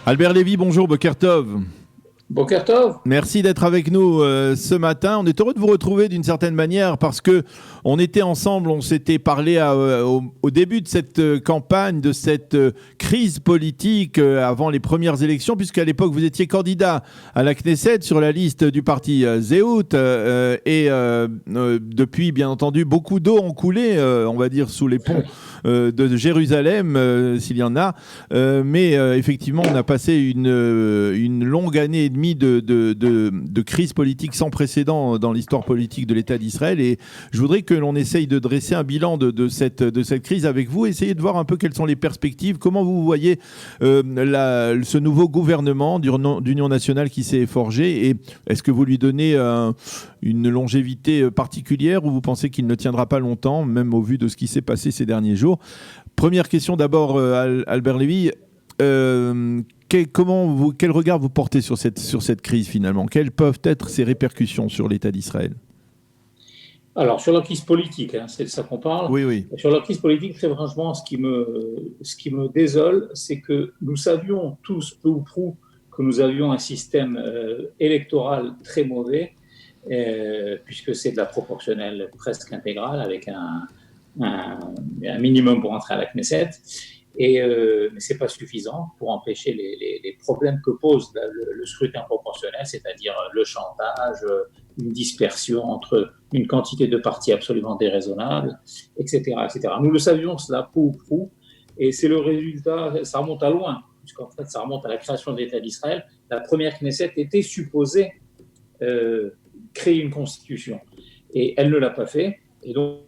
Albert Lévy, bonjour, Boker Tov. Boker Tov. Merci d'être avec nous ce matin. On est heureux de vous retrouver d'une certaine manière parce que on était ensemble, on s'était parlé au début de cette campagne, de cette crise politique avant les premières élections, puisqu'à l'époque vous étiez candidat à la Knesset sur la liste du parti Zehut et depuis bien entendu beaucoup d'eau ont coulé, on va dire sous les ponts de Jérusalem, s'il y en a, mais effectivement on a passé une longue année et demie de crise politique sans précédent dans l'histoire politique de l'État d'Israël, et je voudrais que l'on essaye de dresser un bilan de cette crise avec vous, essayer de voir un peu quelles sont les perspectives, comment vous voyez ce nouveau gouvernement d'union nationale qui s'est forgé, et est-ce que vous lui donnez une longévité particulière ou vous pensez qu'il ne tiendra pas longtemps, même au vu de ce qui s'est passé ces derniers jours? Première question d'abord, Albert Lévy. Quel regard vous portez sur cette crise finalement? Quelles peuvent être ses répercussions sur l'État d'Israël? Alors, sur la crise politique, c'est de ça qu'on parle. Oui, oui. Sur la crise politique, très franchement, ce qui me désole, c'est que nous savions tous, peu ou prou, que nous avions un système électoral très mauvais, puisque c'est de la proportionnelle presque intégrale, avec un minimum pour entrer à la Knesset. Mais ce n'est pas suffisant pour empêcher les problèmes que pose le scrutin proportionnel, c'est-à-dire le chantage, une dispersion entre une quantité de partis absolument déraisonnable, etc., etc. Nous le savions, cela peu ou prou, et c'est le résultat, ça remonte à loin, puisqu'en fait, ça remonte à la création de l'État d'Israël. La première Knesset était supposée créer une constitution, et elle ne l'a pas fait, et donc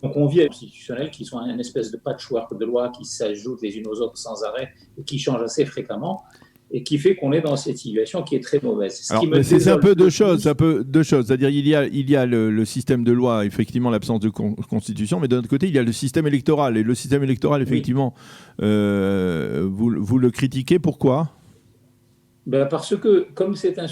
on vit avec les constitutionnels qui sont une espèce de patchwork de lois qui s'ajoutent les unes aux autres sans arrêt et qui changent assez fréquemment, et qui fait qu'on est dans cette situation qui est très mauvaise. Alors, c'est un peu deux choses. C'est-à-dire il y a le système de loi, effectivement l'absence de constitution, mais d'un autre côté il y a le système électoral. Et le système électoral, effectivement, oui. Vous le critiquez, pourquoi ? Parce que, comme c'est un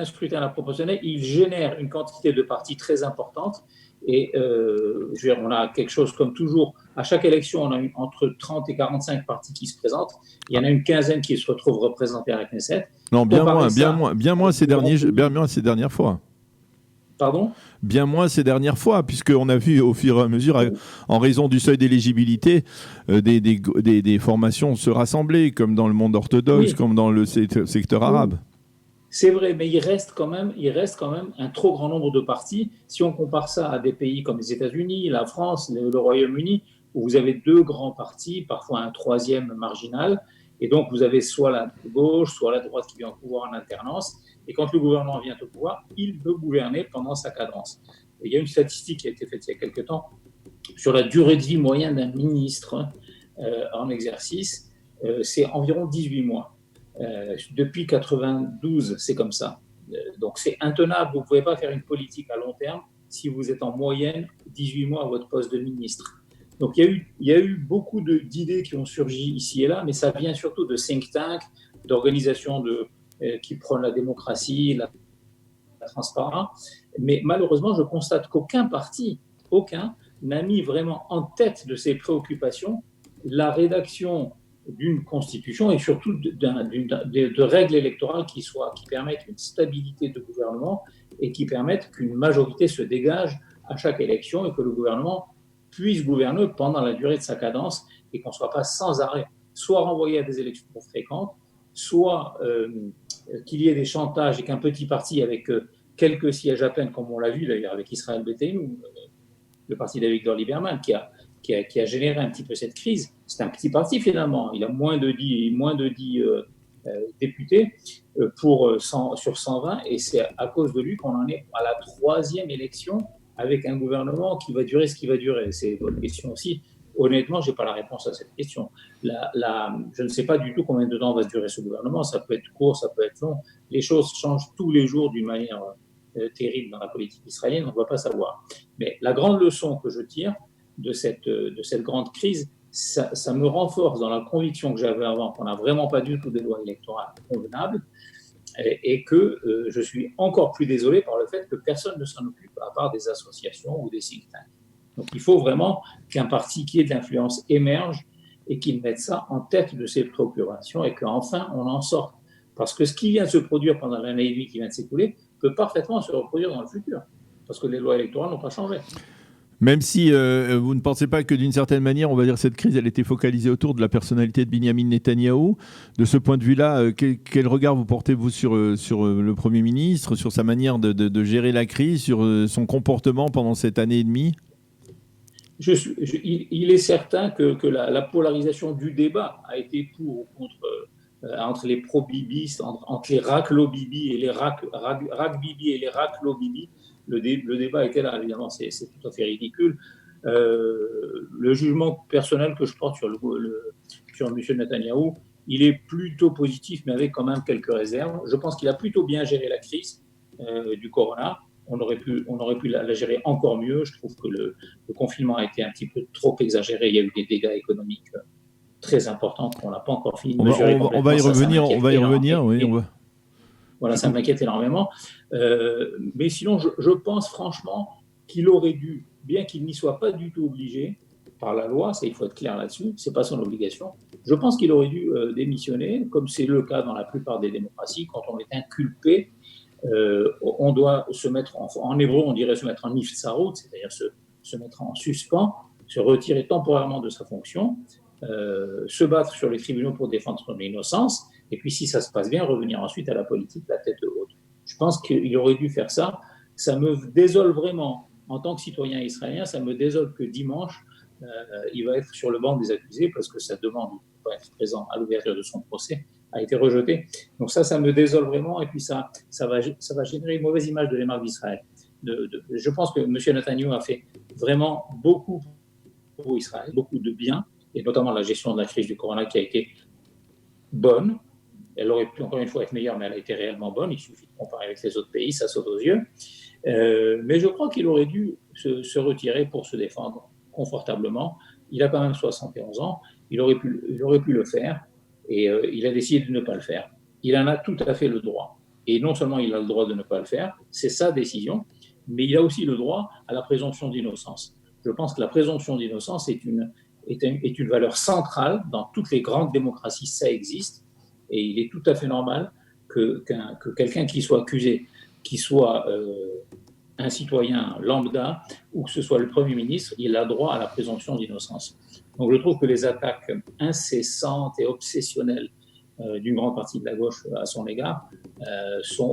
scrutin à la proportionnelle, il génère une quantité de partis très importante. Et on a quelque chose comme toujours, à chaque élection, on a entre 30 et 45 partis qui se présentent. Il y en a une quinzaine qui se retrouvent représentés à la Knesset. Non, bien moins ces dernières fois. Pardon ? Bien moins ces dernières fois, puisqu'on a vu au fur et à mesure, en raison du seuil d'éligibilité, des formations se rassembler, comme dans le monde orthodoxe, oui, comme dans le secteur arabe. C'est vrai, mais il reste quand même un trop grand nombre de partis. Si on compare ça à des pays comme les États-Unis, la France, le Royaume-Uni, où vous avez deux grands partis, parfois un troisième marginal, et donc vous avez soit la gauche, soit la droite qui vient au pouvoir en alternance, et quand le gouvernement vient au pouvoir, il veut gouverner pendant sa cadence. Et il y a une statistique qui a été faite il y a quelque temps sur la durée de vie moyenne d'un ministre en exercice, c'est environ 18 mois. Depuis 92, c'est comme ça. Donc c'est intenable, vous ne pouvez pas faire une politique à long terme si vous êtes en moyenne 18 mois à votre poste de ministre. Donc il y a eu beaucoup d'idées qui ont surgi ici et là, mais ça vient surtout de think tanks, d'organisations qui prônent la démocratie, la transparence. Mais malheureusement, je constate qu'aucun parti, n'a mis vraiment en tête de ses préoccupations la rédaction d'une constitution et surtout de règles électorales qui permettent une stabilité de gouvernement et qui permettent qu'une majorité se dégage à chaque élection et que le gouvernement puisse gouverner pendant la durée de sa cadence et qu'on ne soit pas sans arrêt soit renvoyé à des élections fréquentes, soit qu'il y ait des chantages et qu'un petit parti avec quelques sièges à peine, comme on l'a vu d'ailleurs avec Israël Beiteinu, le parti d'Avigdor Lieberman, qui a généré un petit peu cette crise. C'est un petit parti finalement, il a moins de 10 députés sur 120, et c'est à cause de lui qu'on en est à la troisième élection avec un gouvernement qui va durer ce qui va durer. C'est votre question aussi. Honnêtement, je n'ai pas la réponse à cette question. Je ne sais pas du tout combien de temps va durer ce gouvernement. Ça peut être court, ça peut être long. Les choses changent tous les jours d'une manière terrible dans la politique israélienne, on ne va pas savoir. Mais la grande leçon que je tire de cette grande crise, ça me renforce dans la conviction que j'avais avant qu'on n'a vraiment pas du tout des lois électorales convenables, et que je suis encore plus désolé par le fait que personne ne s'en occupe à part des associations ou des think tanks. Donc il faut vraiment qu'un parti qui ait de l'influence émerge et qu'il mette ça en tête de ses préoccupations et qu'enfin on en sorte. Parce que ce qui vient de se produire pendant l'année et demie qui vient de s'écouler peut parfaitement se reproduire dans le futur, parce que les lois électorales n'ont pas changé. Même si vous ne pensez pas que d'une certaine manière, on va dire, cette crise, elle était focalisée autour de la personnalité de Binyamin Netanyahou. De ce point de vue-là, quel regard vous portez-vous sur le Premier ministre, sur sa manière de gérer la crise, sur son comportement pendant cette année et demie ? Il est certain que la polarisation du débat a été pour ou contre, entre les pro-bibistes, entre les raclo-bibi et les rac-bibi et les raclo-bibi. Le débat était là, évidemment, c'est tout à fait ridicule. Le jugement personnel que je porte sur M. Netanyahou, il est plutôt positif, mais avec quand même quelques réserves. Je pense qu'il a plutôt bien géré la crise du corona. On aurait pu la gérer encore mieux. Je trouve que le confinement a été un petit peu trop exagéré. Il y a eu des dégâts économiques très importants qu'on n'a pas encore fini de mesurer. On va y revenir, oui. Voilà, ça m'inquiète énormément. Mais sinon, je pense franchement qu'il aurait dû, bien qu'il n'y soit pas du tout obligé par la loi, ça, il faut être clair là-dessus, c'est pas son obligation, je pense qu'il aurait dû démissionner, comme c'est le cas dans la plupart des démocraties. Quand on est inculpé, on doit se mettre, en hébreu, on dirait se mettre en niftzarut, c'est-à-dire se mettre en suspens, se retirer temporairement de sa fonction, se battre sur les tribunaux pour défendre son innocence, et puis si ça se passe bien, revenir ensuite à la politique, la tête haute. Je pense qu'il aurait dû faire ça. Ça me désole vraiment, en tant que citoyen israélien, ça me désole que dimanche, il va être sur le banc des accusés parce que sa demande de ne pas être présent à l'ouverture de son procès a été rejetée. Donc ça me désole vraiment, et puis ça va générer une mauvaise image de l'émir d'Israël. Je pense que M. Netanyahou a fait vraiment beaucoup pour Israël, beaucoup de bien, et notamment la gestion de la crise du corona qui a été bonne. Elle aurait pu encore une fois être meilleure, mais elle a été réellement bonne. Il suffit de comparer avec les autres pays, ça saute aux yeux. Mais je crois qu'il aurait dû se retirer pour se défendre confortablement. Il a quand même 71 ans, il aurait pu le faire, et il a décidé de ne pas le faire. Il en a tout à fait le droit. Et non seulement il a le droit de ne pas le faire, c'est sa décision, mais il a aussi le droit à la présomption d'innocence. Je pense que la présomption d'innocence est une valeur centrale. Dans toutes les grandes démocraties, ça existe. Et il est tout à fait normal que quelqu'un qui soit accusé, qui soit un citoyen lambda, ou que ce soit le Premier ministre, il a droit à la présomption d'innocence. Donc je trouve que les attaques incessantes et obsessionnelles d'une grande partie de la gauche à son égard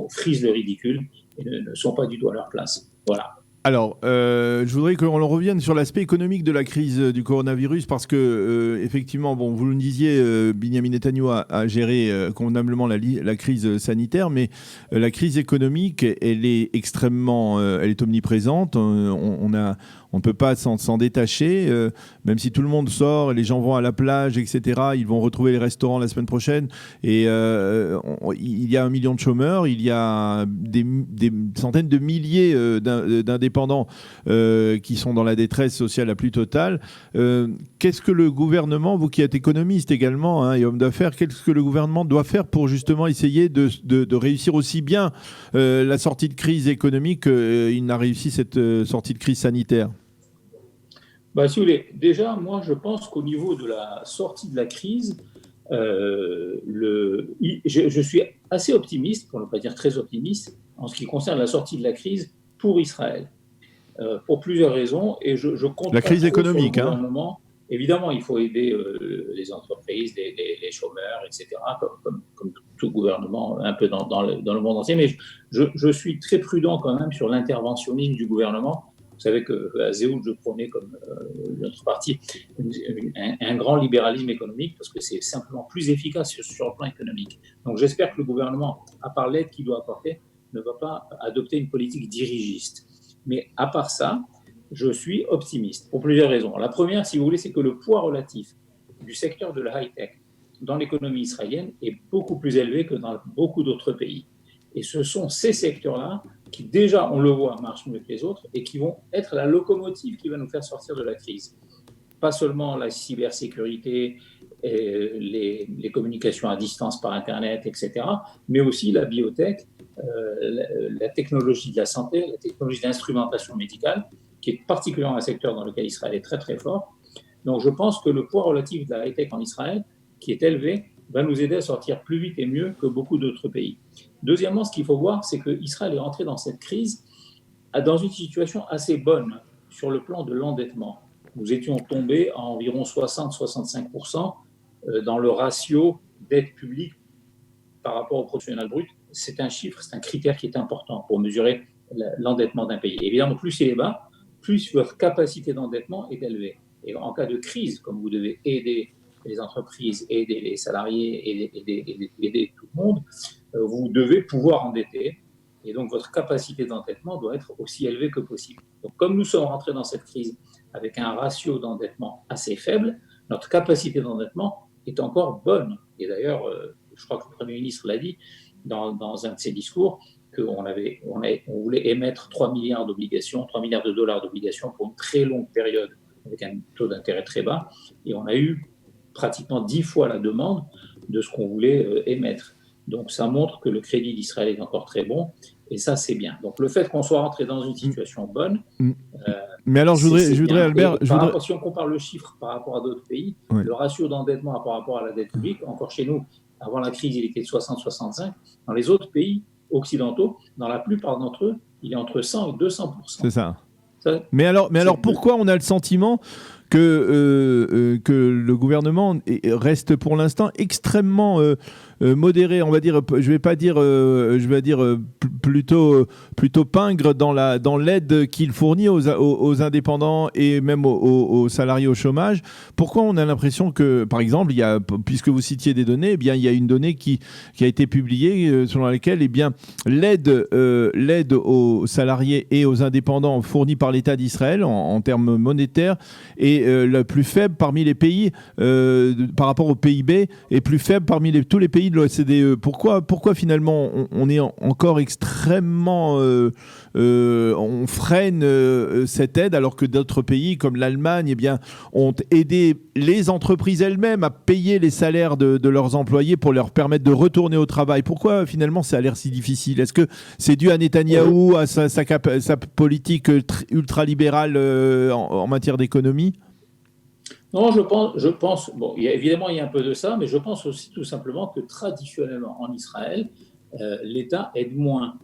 frisent le ridicule et ne sont pas du tout à leur place. Voilà. Alors, je voudrais qu'on revienne sur l'aspect économique de la crise du coronavirus parce que, effectivement, bon, vous le disiez, Binyamin Netanyahou a géré convenablement la crise sanitaire, mais la crise économique, elle est extrêmement, elle est omniprésente. On ne peut pas s'en détacher, même si tout le monde sort, les gens vont à la plage, etc. Ils vont retrouver les restaurants la semaine prochaine. Et il y a 1 million de chômeurs, il y a des centaines de milliers d'indépendants qui sont dans la détresse sociale la plus totale. Qu'est-ce que le gouvernement, vous qui êtes économiste également et homme d'affaires, qu'est-ce que le gouvernement doit faire pour justement essayer de réussir aussi bien la sortie de crise économique qu'il n'a réussi cette sortie de crise sanitaire ? Si vous voulez, déjà, moi, je pense qu'au niveau de la sortie de la crise, je suis assez optimiste, pour ne pas dire très optimiste, en ce qui concerne la sortie de la crise pour Israël, pour plusieurs raisons. Et je compte la crise économique, sur le gouvernement. Évidemment, il faut aider les entreprises, les chômeurs, etc., comme tout gouvernement, un peu dans le monde entier. Mais je suis très prudent quand même sur l'interventionnisme du gouvernement. Vous savez qu'à Zéhoud, je prônais comme notre parti un grand libéralisme économique parce que c'est simplement plus efficace sur le plan économique. Donc j'espère que le gouvernement, à part l'aide qu'il doit apporter, ne va pas adopter une politique dirigiste. Mais à part ça, je suis optimiste pour plusieurs raisons. La première, si vous voulez, c'est que le poids relatif du secteur de la high-tech dans l'économie israélienne est beaucoup plus élevé que dans beaucoup d'autres pays. Et ce sont ces secteurs-là qui, déjà, on le voit, marchent mieux que les autres et qui vont être la locomotive qui va nous faire sortir de la crise. Pas seulement la cybersécurité, les communications à distance par Internet, etc., mais aussi la biotech, la technologie de la santé, la technologie d'instrumentation médicale, qui est particulièrement un secteur dans lequel Israël est très très fort. Donc je pense que le poids relatif de la high-tech en Israël, qui est élevé, va nous aider à sortir plus vite et mieux que beaucoup d'autres pays. Deuxièmement, ce qu'il faut voir, c'est qu'Israël est rentré dans cette crise dans une situation assez bonne sur le plan de l'endettement. Nous étions tombés à environ 60-65% dans le ratio dette publique par rapport au produit national brut. C'est un chiffre, c'est un critère qui est important pour mesurer l'endettement d'un pays. Évidemment, plus il est bas, plus votre capacité d'endettement est élevée. Et en cas de crise, comme vous devez aider les entreprises, aider les salariés, aider tout le monde, vous devez pouvoir endetter. Et donc, votre capacité d'endettement doit être aussi élevée que possible. Donc, comme nous sommes rentrés dans cette crise avec un ratio d'endettement assez faible, notre capacité d'endettement est encore bonne. Et d'ailleurs, je crois que le Premier ministre l'a dit dans un de ses discours, qu'on voulait émettre 3 milliards d'obligations, 3 milliards de dollars d'obligations pour une très longue période avec un taux d'intérêt très bas. Et on a eu pratiquement 10 fois la demande de ce qu'on voulait émettre. Donc, ça montre que le crédit d'Israël est encore très bon, et ça, c'est bien. Donc, le fait qu'on soit rentré dans une situation bonne... Mais alors, je voudrais Albert... Si on compare le chiffre par rapport à d'autres pays, le ratio d'endettement par rapport à la dette publique, encore chez nous, avant la crise, il était de 60-65. Dans les autres pays occidentaux, dans la plupart d'entre eux, il est entre 100 et 200%. C'est ça. Mais alors pourquoi on a le sentiment que le gouvernement reste pour l'instant extrêmement modéré, on va dire, plutôt pingre dans l'aide qu'il fournit aux indépendants et même aux salariés au chômage? Pourquoi on a l'impression que, par exemple, puisque vous citiez des données, eh bien, il y a une donnée qui a été publiée selon laquelle, eh bien, l'aide aux salariés et aux indépendants fournie par l'État d'Israël en termes monétaires est la plus faible parmi les pays par rapport au PIB, et plus faible parmi tous les pays de l'OCDE. Pourquoi finalement on est encore extrêmement on freine cette aide, alors que d'autres pays comme l'Allemagne, eh bien, ont aidé les entreprises elles-mêmes à payer les salaires de leurs employés pour leur permettre de retourner au travail? Pourquoi finalement ça a l'air si difficile? Est-ce que c'est dû à Netanyahou, à sa politique ultralibérale en matière d'économie? Non, je pense évidemment il y a un peu de ça, mais je pense aussi tout simplement que traditionnellement en Israël, l'État aide moins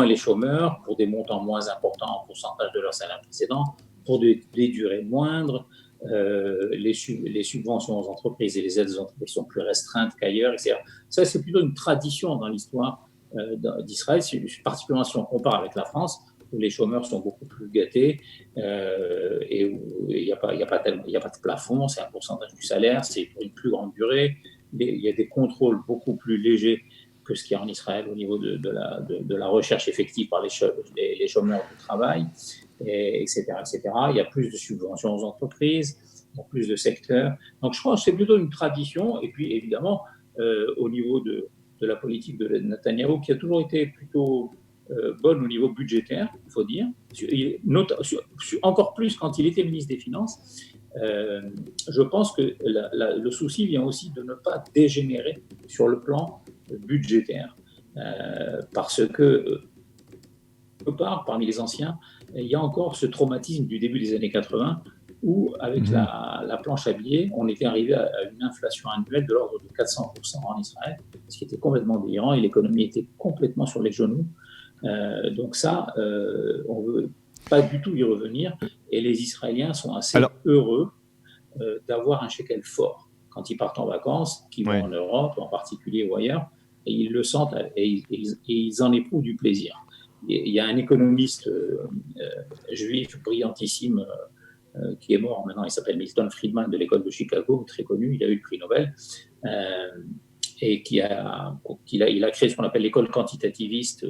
les chômeurs pour des montants moins importants en pourcentage de leur salaire précédent, pour des durées moindres. Les subventions aux entreprises et les aides aux entreprises sont plus restreintes qu'ailleurs, etc. Ça, c'est plutôt une tradition dans l'histoire d'Israël, particulièrement si on compare avec la France, où les chômeurs sont beaucoup plus gâtés et où il n'y a pas de plafond, c'est un pourcentage du salaire, c'est pour une plus grande durée. Il y a des contrôles beaucoup plus légers que ce qu'il y a en Israël au niveau de la recherche effective par les chômeurs du travail, etc., etc. Il y a plus de subventions aux entreprises, dans plus de secteurs. Donc je pense que c'est plutôt une tradition. Et puis évidemment, au niveau de la politique de Netanyahou, qui a toujours été plutôt bonne au niveau budgétaire, il faut dire, encore plus quand il était ministre des Finances. Je pense que le souci vient aussi de ne pas dégénérer sur le plan budgétaire, parce que quelque part, parmi les anciens, il y a encore ce traumatisme du début des années 80 où, avec la planche à billets, on était arrivé à une inflation annuelle de l'ordre de 400% en Israël, ce qui était complètement délirant, et l'économie était complètement sur les genoux. Donc ça, on ne veut pas du tout y revenir, et les Israéliens sont assez heureux d'avoir un shekel fort quand ils partent en vacances, qu'ils vont en Europe en particulier ou ailleurs, et ils le sentent et ils en éprouvent du plaisir. Il y a un économiste juif brillantissime qui est mort maintenant, il s'appelle Milton Friedman de l'école de Chicago, très connu, il a eu le prix Nobel, et il a créé ce qu'on appelle l'école quantitativiste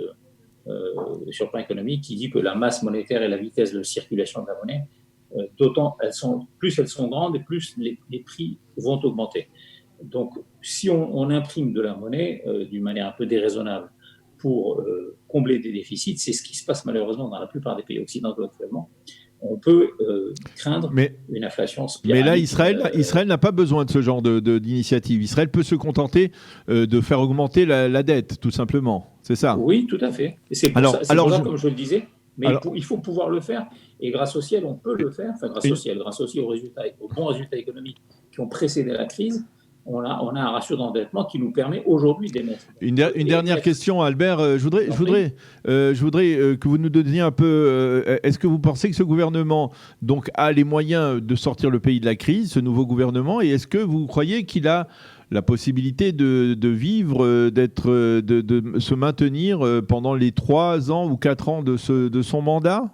sur le plan économique, qui dit que la masse monétaire et la vitesse de circulation de la monnaie, plus elles sont grandes et plus les prix vont augmenter. Donc, si on imprime de la monnaie d'une manière un peu déraisonnable pour combler des déficits, c'est ce qui se passe malheureusement dans la plupart des pays occidentaux actuellement, on peut craindre une inflation spirale. Mais là, Israël n'a pas besoin de ce genre d'initiative. Israël peut se contenter de faire augmenter la dette, tout simplement. C'est ça? Oui, tout à fait. Et c'est pour ça, comme je le disais, Mais il faut pouvoir le faire. Et grâce au ciel, on peut le faire. Enfin, grâce au ciel, grâce aussi aux bons résultats économiques qui ont précédé la crise, on a un ratio d'endettement qui nous permet aujourd'hui d'émettre. Une dernière question, Albert. Je voudrais que vous nous donniez un peu. Est-ce que vous pensez que ce gouvernement donc, a les moyens de sortir le pays de la crise, ce nouveau gouvernement, et est-ce que vous croyez qu'il a la possibilité de vivre, de se maintenir pendant les 3 ans ou 4 ans de son mandat ?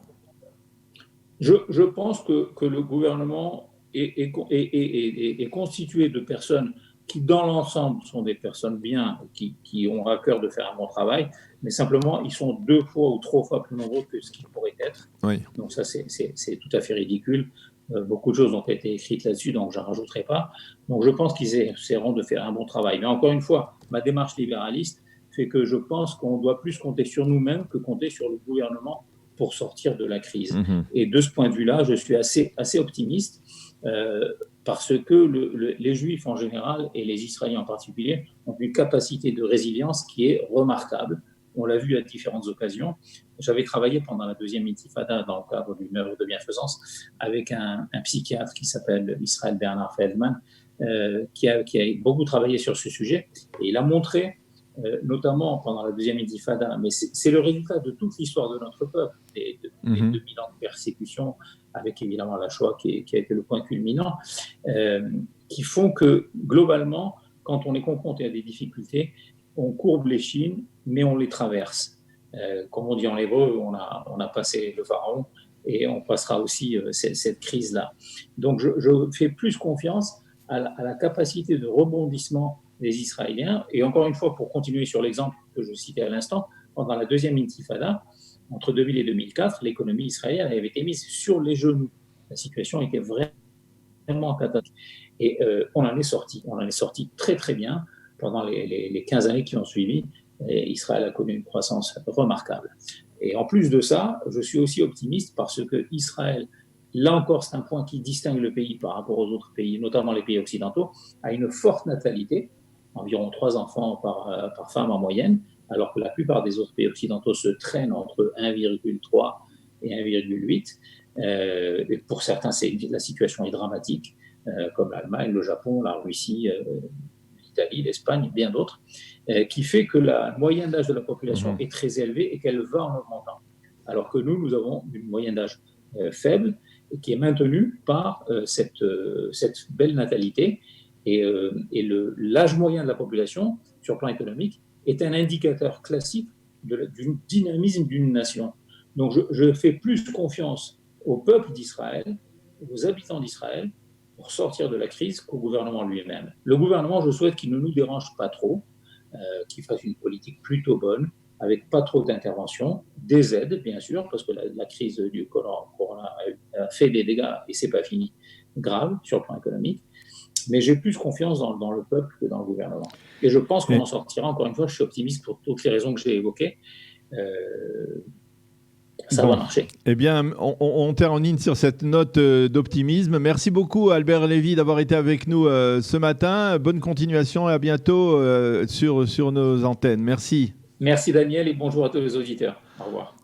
Je pense que le gouvernement est constitué de personnes qui, dans l'ensemble, sont des personnes bien, qui ont à cœur de faire un bon travail, mais simplement, ils sont 2 fois ou 3 fois plus nombreux que ce qu'ils pourraient être. Oui. Donc ça, c'est tout à fait ridicule. Beaucoup de choses ont été écrites là-dessus, donc je n'en rajouterai pas. Donc je pense qu'ils essaieront de faire un bon travail. Mais encore une fois, ma démarche libéraliste fait que je pense qu'on doit plus compter sur nous-mêmes que compter sur le gouvernement pour sortir de la crise. Et de ce point de vue-là, je suis assez optimiste parce que les Juifs en général et les Israéliens en particulier ont une capacité de résilience qui est remarquable. On l'a vu à différentes occasions. J'avais travaillé pendant la deuxième intifada dans le cadre d'une œuvre de bienfaisance avec un psychiatre qui s'appelle Israël Bernard Feldman, qui a beaucoup travaillé sur ce sujet. Et il a montré, notamment pendant la deuxième intifada, mais c'est le résultat de toute l'histoire de notre peuple, des 2000 ans de persécution, avec évidemment la Shoah qui a été le point culminant, qui font que globalement, quand on est confronté à des difficultés, on courbe les chines, mais on les traverse. Comme on dit en hébreu, on a passé le pharaon et on passera aussi cette crise-là. Donc je fais plus confiance à la capacité de rebondissement des Israéliens. Et encore une fois, pour continuer sur l'exemple que je citais à l'instant, pendant la deuxième intifada, entre 2000 et 2004, l'économie israélienne avait été mise sur les genoux. La situation était vraiment catastrophique. Et on en est sorti. On en est sorti très très bien. Pendant les 15 années qui ont suivi, Israël a connu une croissance remarquable. Et en plus de ça, je suis aussi optimiste parce que Israël, là encore, c'est un point qui distingue le pays par rapport aux autres pays, notamment les pays occidentaux, a une forte natalité, environ 3 enfants par femme en moyenne, alors que la plupart des autres pays occidentaux se traînent entre 1,3 et 1,8. Et pour certains, la situation est dramatique, comme l'Allemagne, le Japon, la Russie, l'Italie, l'Espagne, bien d'autres, qui fait que la moyenne d'âge de la population est très élevée et qu'elle va en augmentant. Alors que nous avons une moyenne d'âge faible et qui est maintenue par cette belle natalité. Et l'âge moyen de la population, sur le plan économique, est un indicateur classique du dynamisme d'une nation. Donc je fais plus confiance au peuple d'Israël, aux habitants d'Israël, pour sortir de la crise qu'au gouvernement lui-même. Le gouvernement, je souhaite qu'il ne nous dérange pas trop, qu'il fasse une politique plutôt bonne, avec pas trop d'intervention, des aides, bien sûr, parce que la crise du corona a fait des dégâts, et c'est pas fini, graves sur le plan économique. Mais j'ai plus confiance dans le peuple que dans le gouvernement. Et je pense qu'on en sortira. Encore une fois, je suis optimiste pour toutes les raisons que j'ai évoquées. Ça va marcher. Eh bien, on termine sur cette note d'optimisme. Merci beaucoup, Albert Lévy, d'avoir été avec nous ce matin. Bonne continuation et à bientôt sur nos antennes. Merci. Merci, Daniel, et bonjour à tous les auditeurs. Au revoir.